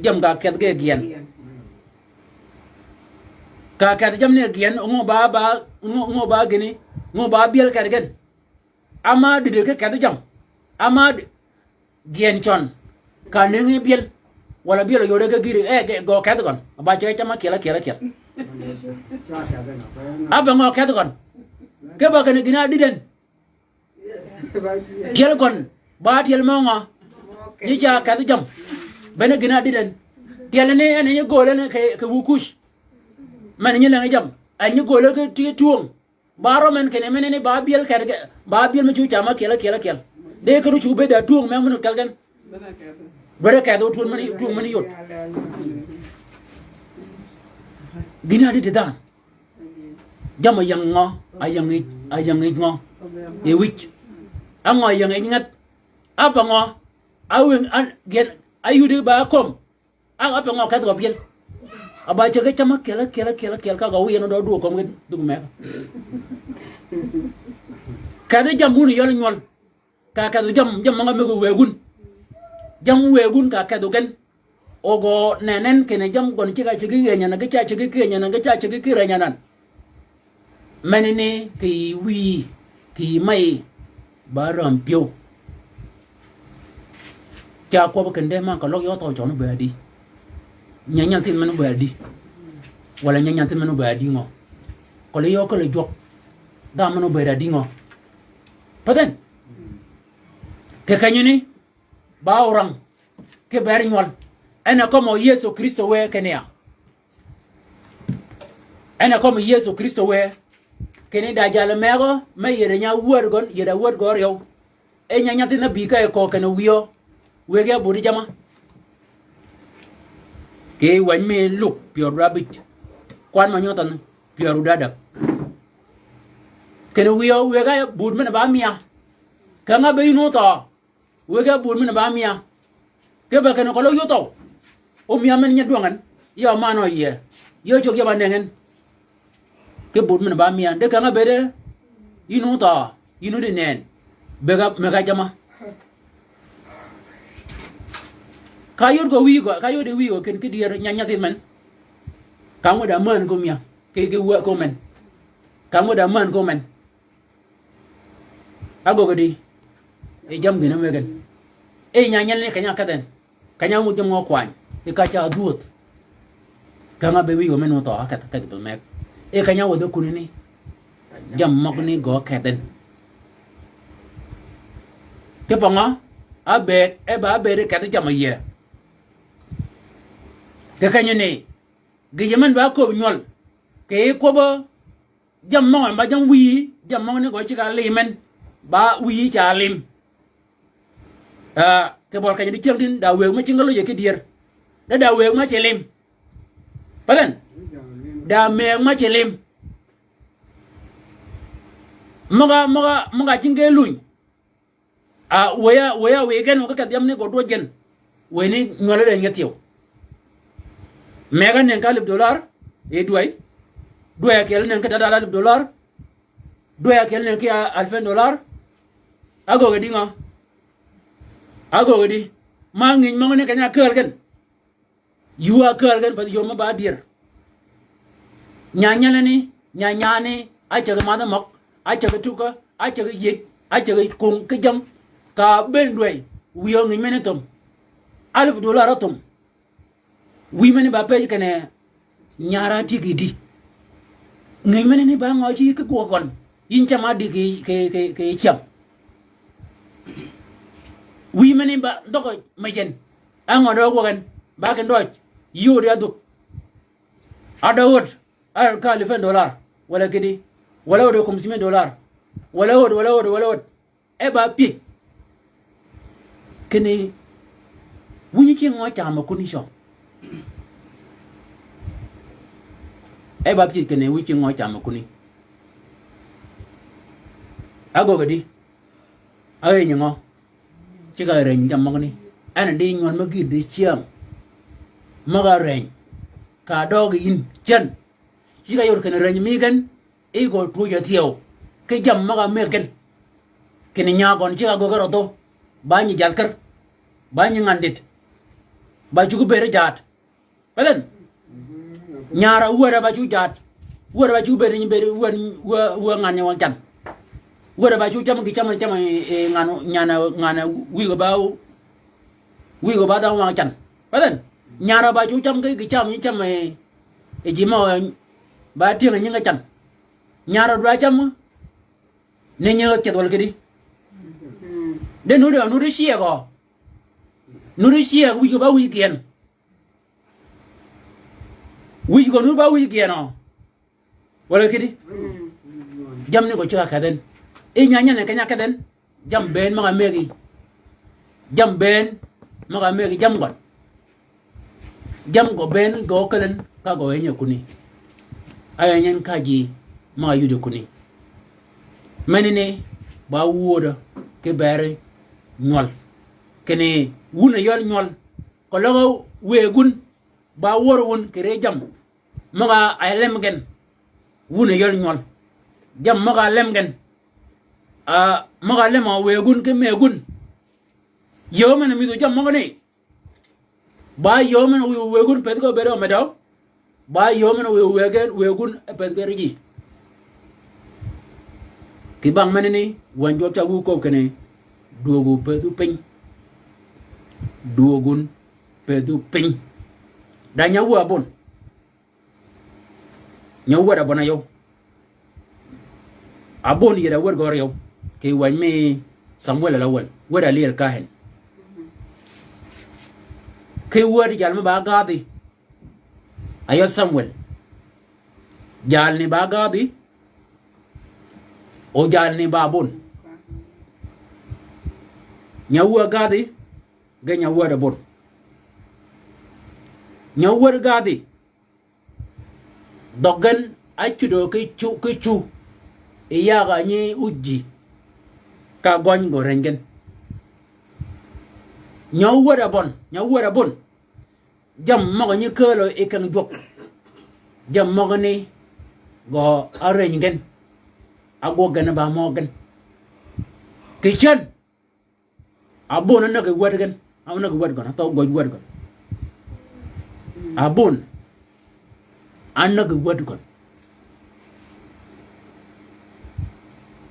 jam ga ket ge gian ka ket jam ne gian ngo ba gini ngo ba biel ket gen ama de ke ket jam ama gian chon ka ne biel wala biel yo de giri go ket gon ba che chama kela apa ngo ket gon ke ba kan gina diden kel gon ba tel mongo ni ja ket jam bena gina diden tel ne ene gole ne ke wukush man ni la jam ani gole ke ti tuong baro men ke ne men ne ba biel ket ba biel me chu chama kela de ko chu be da tuong men mun kalgan bere ka do tuong mani yot gina di da jam yang ngo ayang ngo e wich ango yang ngat apa ngo awen an gen ayude ba kom apa ngo ka do biel aba che ke chama kela ka ga wi no do ko ngi du me ka de jam bunu yol nyol ka do jam ma me go wegun jam wegun ka do gen ogo nenen kene jam gon ci ga ci gi nya na ga ci gi nya na ga ci gi ra nya nan manene ki wi ki mai baram pio cha ko ba kende ma ka lok yo to chon ba di nya tin manu ba di wala nya tin manu ba di ngo ko le yo ko le jok da manu ba di ngo paten ke kanyuni ba orang ke ber nyol ana como Yesu Kristo we kenia ana como Yesu Kristo we kene da jala mego me yere nya wor gor yo e nya tin na bi ka ko kene wiyo we ga buri jama ke wan me look pure rabbit kwan ma nyotan pure dada kene wiyo we ga bur me na ba mia ka nga be no to we ga bur me na ba mia ke ba kene ko lo yo to o mi amen nya duangan ya mano ye yo chok ya banengen ke bud men ba mi ande kanga bede inu ta inu de nen bega mega jama kayor go wi go kayor de wi go ken ke dier nya tin men kango da man ko mia ke wa ko men kango da man ko men ago gadi e jam gina megen e nya ne kanya kaden kanya mu jam ngo kwan e ka cha duot kanga be wi go men to ka be mek e kanya wo do kunini jam mok ni go kaden ke panga abe e ba be de ka jam ye ke kanya ne ge yemen ba ko nyol ke ko ba jam mo ba jam wi jam mo ni go chi ka limen ba wi cha lim ke bol kanya di chang din da we ma chi ngalo ye ke dier da we ma che lim padan da me ma che lim moga chinge luñ we gen ko ka yam ne go do gen we ni ngalo de ngetiw mega nen ka $1 e duay kel nen ka $1 duay kel nen ki $1,000 ago ga dinga ago ga di ma ngi mo ne kanya kel gen yuwa kel gen pa yo ma ba dir nya ni ai chờ ma da mok ai chờ tuka ai chờ yik ai chờ cùng cái jam ka ben duay wiyo ngi mene tom $1,000 tom wi mene ba pe kene nyara tigi di ngi mene ni ba ngo chi ke ko kon yin chama di ke cham wi mene ba ndoko majen ango do ko gan ba kan do yu dia du adawot ar ka $1,000 wala kidi wala do $500 wala e ba pi kene wuni chi ngo chama kuni so e ba pi kene wuni chi ngo chama kuni ago gadi ay nyango chi ga ren jam magni ana di nyon magi di chiam maga ren ka dog in chen chi ga yor kene ren mi gan e go tu ya tiao ke jam maga me gan kene nya gon chi ga go garo to banyi jalkar banyi ngandit ba ju bere jat balen nyara wara ba ju jat wara ba ju bere ni bere wa ngane wan chan wara ba ju cham ki cham ngano ngana wi go ba da wan chan balen nyara ba ju cham ki cham ni cham e ji ma ba ti ni nga chan nyara ba cham ne nya ke dol ke di de nu de xie go nu de xie wi go ba wi kien wi go nu ba wi kien no wala ke di jam ne ko cha ka den e nya ne ka nya ka den jam ben ma megi jam ben ma megi jam go ben go kalen ka go enya kuni aya nyen kaji ma yu de kuni menene ba woda ke bare nyol kene wuna yor nyol ko logo wegun ba wor won kere jam maga ay lem gen wuna yor nyol jam maga lem gen maga lema wegun ke megun yo men mi do jam maga ne ba yo men wegun pet ko bere o medaw ba yo men wegun pet ko riji ki bang menene wanjo ta wu ko kene duogu pedu ping duogun pedu ping da nyawu abon nyawu da bona yo abon yera wer gor yo ke wan me Samuel alawal wer ali al kahen ke wer jal ma ba gadi ayo Samuel jal ni ba gadi o jal ni ba bon nyawu gadi ga nyawu da bon nyawu gadi dogan achudo ke chu e ya ga ni uji ka gon go rengen nyawu da bon jam ma ni kelo e kan jok jam ma ni go arengen ago gan ba mo gan kitchen abon na ga wad gan awna ga wad gan to go wad gan abon anna ga wad gan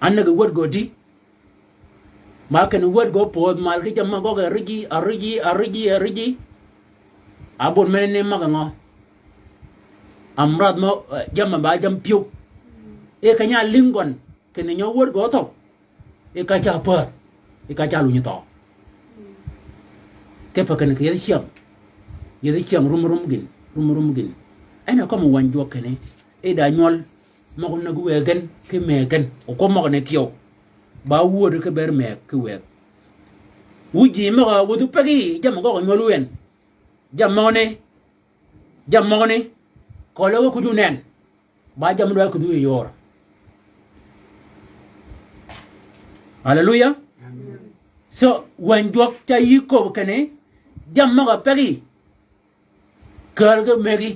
anna ga wad go di ma kan wad go pod mal ki jam go ga rigi abon men ne ma ga ngo amrad mo jam ba jam piu e kanya lingon kene nyo wad go to e ka cha pa e ka cha lu ni to ke pa kan ke yedi chiam rum gin ana ko mo wanjo kene e da nyol ma ko nagu wegen ke megen o ko mo ne tiyo ba wodo ke ber me ke we wuji ma ga wudu pagi jam go nyol wen jam mo ne ko lo ko du nen ba jam do ko du yor hallelujah so wanjo ta yi ko kene jam ma ga pagi kalga megi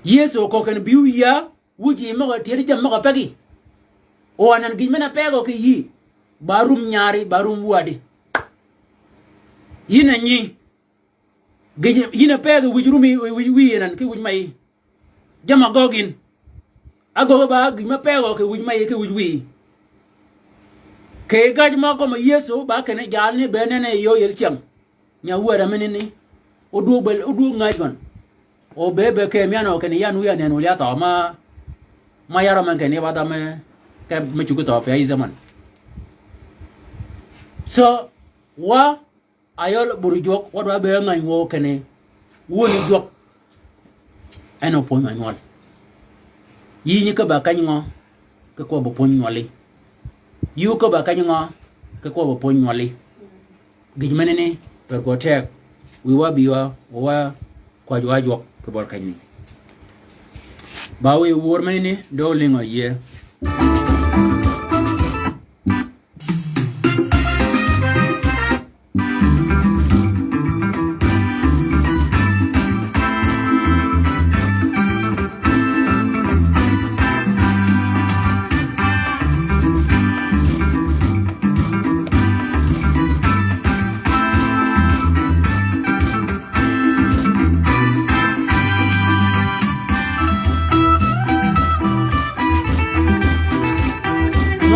yeso ko kan biu ya wuji maga tiri jam maga pagi o anan gi mena pego ke yi barum nyari barum wadi yina nyi gije yina pego wujrumi wi nan ke wuj mai jama gogin ago ba gi ma pego ke wuj mai ke wuj wi ke gaj ma ko ma yeso ba kene jalne benene yo yel cham nya wara menene odu ngai gon o bebe ke miano ke ni yanu ya nenu ya ta ma yara man ke ni ba da me ke me chugo to fa zaman so wa ayol burujok wa ba be ngai wo ke ne woni jok eno pon ma nyol yi ni ka ba ka ngo ke ko bo pon nyoli yu ko ba ka ngo ke ko bo pon nyoli gijmenene per ko tek wi wa biwa wa kwa jwa jok ke bor kany ba wi wor menene do lingo ye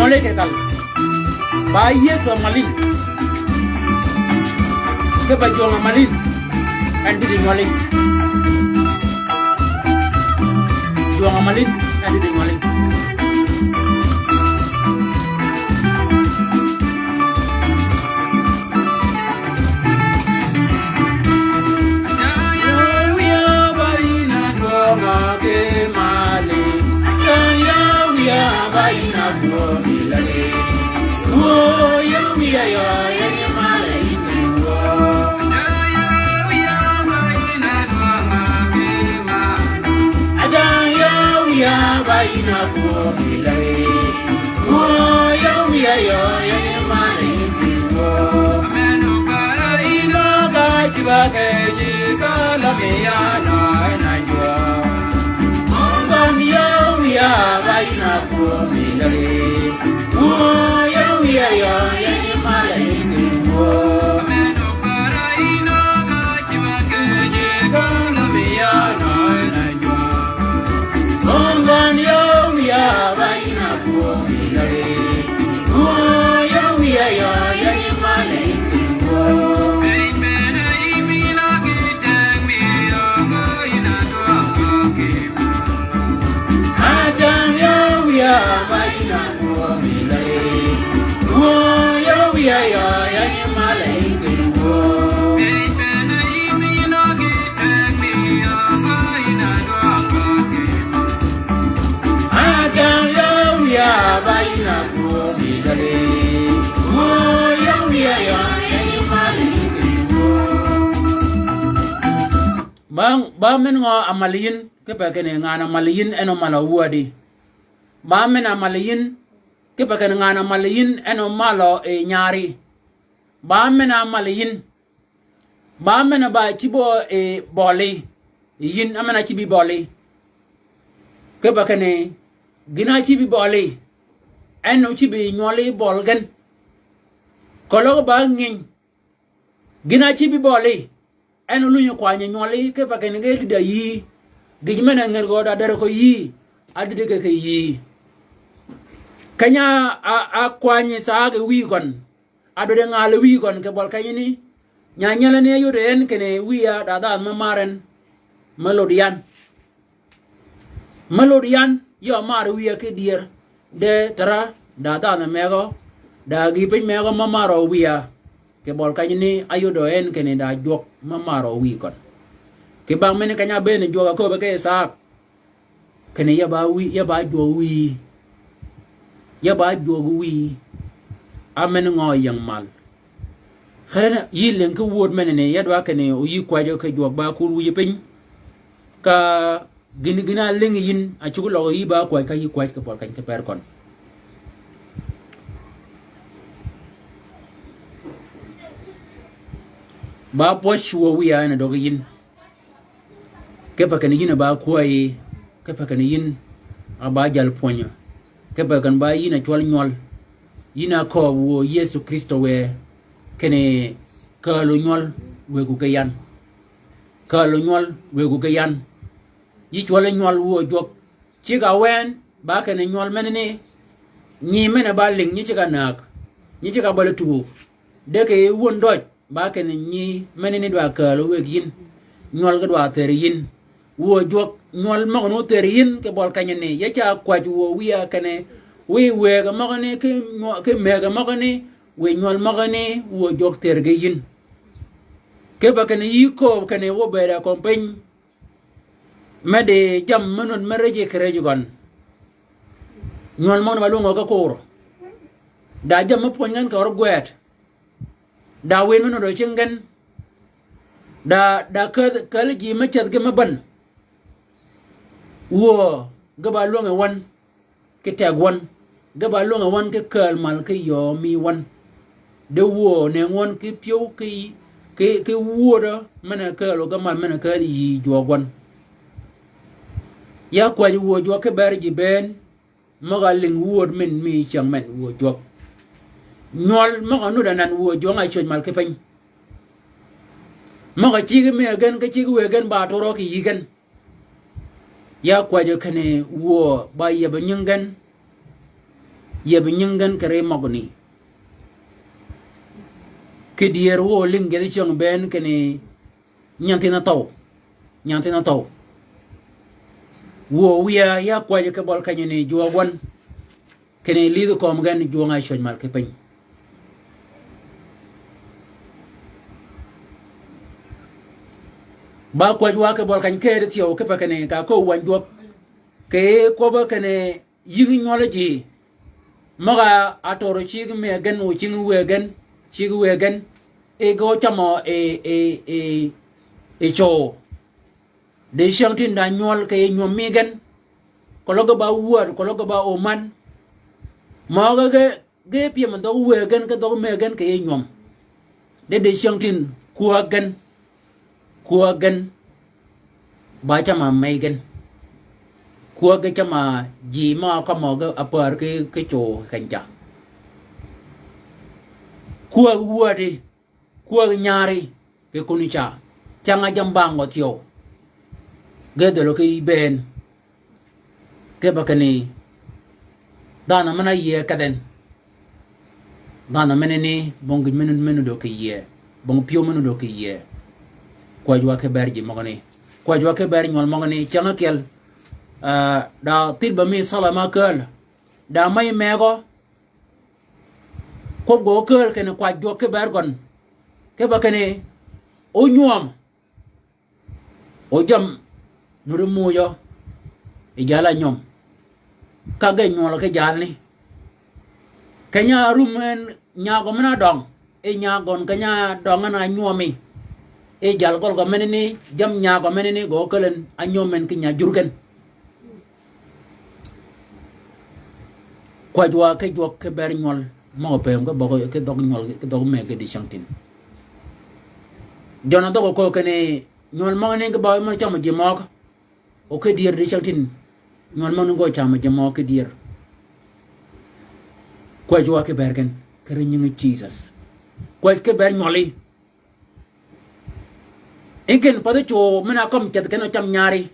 nyole ke kal ba yeso malin ke ba jonga malin andi di nyole jonga malin andi di nyole ba men ngo amaliyin ke pa kene ngana maliyin eno mala wuadi ba men amaliyin ke pa kene ngana maliyin eno malo e nyari ba men amaliyin ba men ba chibo e boli yin amana chibi boli ke pa kene gina chibi boli eno chibi nyoli bolgen kolo ba ngin gina chibi boli eno lunyo kwanye nyoli ke pa kene ge da yi digmena ngel go da dere ko yi adide ke yi kanya a kwanye saage wi kon adode ngale wi kon ke bol kanyini nya nyala ne yude en kene wiya da da mamaren melodian yo mar wiya ke dier de tara da da na mego da gi pe mego mamaro wiya ke bol kanyini ayudo en kene da jok mamaro wi kon ke bang mene kanya bene joga ko be ke sa kene ya ba jo wi amen ngo yang mal khana yilen ko wod mene ne yadwa kene o yi kwa jo ke jog ba ku wi pin ka gina ling yin a chugo lo yi ba kwa ka yi kwa ke por kan ke per kon ba po chuo wi ana do yin ke pa kan yin ba kuai ke pa kan yin aba jal ponya ke pa kan ba yin a chwal nyol yin a ko wo Yesu Kristo we kene ka lo nyol we ku ke yan ka lo nyol we ku ke yan yi chwal nyol wo jok chi ga wen ba kan nyol menene ni mena ba ling ni chi ga nak ni chi ga ba tu de ke won doj ba kan ni menene do ka lo we yin nyol ga do ter yin wo jok nyol ma no ter yin ke bol kanyane ya cha kwa wo wiya kane we ga ma ne ke me ga ma ne we nyol ma ne wo jok ter ge yin ke ba kane yi ko kane wo be da kompen mede jam manon mareje kereju gon nyol mon ba lungo ga koro da jam ma pongan ka or gwet da we no do chengen da ka ji ma chat ge ma ban wo ga ba lungo wan ke tag wan ga ba lungo wan ke kal mal ke yo mi wan de wo ne won ke pyo ke wo da mana ka lo ga mal mana ka yi jo wan ya kwa wo jo ke ber ji ben maga ling wo men mi chang men wo jo nyol maga nu da nan wo jo ngai choj mal ke pen maga chi ge me gen ke chi we gen ba to ro ki yi gen ya kwa jo kane wo ba ye ba nying gen ye binyangan kare magni ke dier wo ling ge chong ben kene nyantina taw wo wiya ya kwa ke bol kanyene juwa wan kene lidu kom gan juwa nga shoj mal ke pen ba kwa juwa ke bol kan ke tiyo ke pa kene ka ko wan juwa ke ko ba kene yigi knowledge maga atoro chig me gan wo ching we gan e go chamo e cho de shantin da nyol ke nyom megan ko logo ba wuor ko logo ba oman maga ge pie man do we gan ke do megan ke nyom de shantin kuwa gan ba chama megan kuwa ke chama ji ma ka mo ga apar ke cho kan cha kuwa wuori kuwa nyari ke kunicha changa jambango tio gedelo ke ben ke bakani dana mana ye kaden dana menene bong menu do ke ye bong pio menu do ke ye kwa jwa ke berji mogani kwa jwa ke ber nyol mogani changa kel da tilba mi salama kel da mai mego ko go kel ke kwa jwa ke ber gon ke bakani o nyuam o jam nuru muyo ijala nyom kage nyolo ke jalni kenya rumen nyago mena dong e nyagon kenya dongana nyuami e jal gol go meneni jam nyago meneni go kelen anyomen kinya jurgen kwa jwa ke ber nyol mo pem go bogo ke dog nyol ke dog me ke di shantin jona do ko kene nyol mo ne ke ba mo chama je mo o ke dier di shantin nyol mo ngo chama je mo ke dier kwa jwa ke bergen ke rinyi Jesus kwa ke ber nyoli ingen pada cho mena kom ket keno cham nyari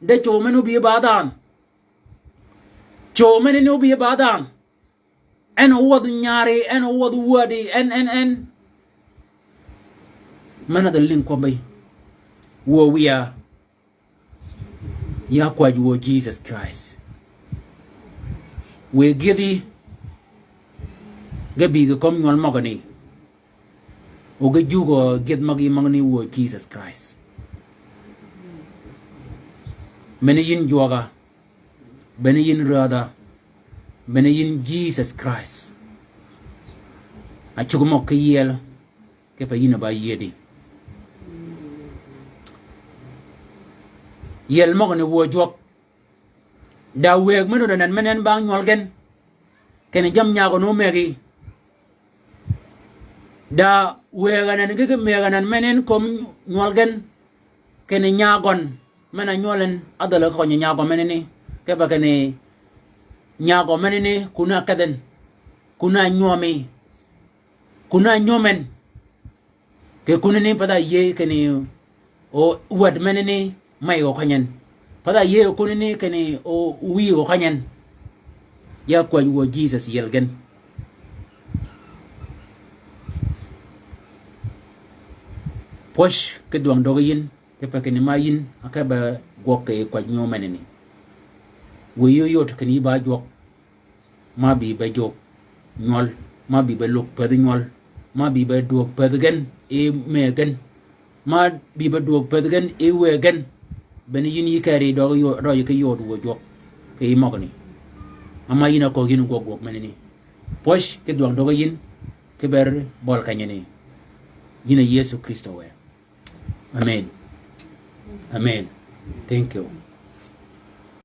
de cho menu bi badan cho menu bi badan en wod nyari en wod wodi en mana da link ko bay wo wiya ya kwa ju Jesus Christ we gidi gabi ga kom nyol magani o ga jugo get magi magani wo Jesus Christ mene yin joga bene yin rada bene yin Jesus Christ a chugo ke yel ke pa yin ba yedi yel magani wo jok da weg meno nan menen bang nyol gen ken jam nyago no megi da weganan ke meganan menen kom nyolgen kene nyagon mena nyolen adala ko nyago menene ke bagane nyago menene kuna kaden kuna nyomi kuna nyomen ke kunene pada ye kene o wad menene mai o kanyen pada ye kunene kene o wi o kanyen ya kwa wo Jesus yelgen posh ke duang dogayin ke pakene mayin akaba gokke kwa nyomaneni wo yoyot kani ba jok ma bi ba jok nyol ma bi ba lok pad nyol ma bi ba do pad gen e megen ma bi ba do pad gen e wegen ben yin yikari do yo ro ke yot wo jok ke magni ama yina ko ginu gok meneni posh ke duang dogayin ke ber bol kanyeni yina Yesu Kristo we. Amen. Amen. Thank you.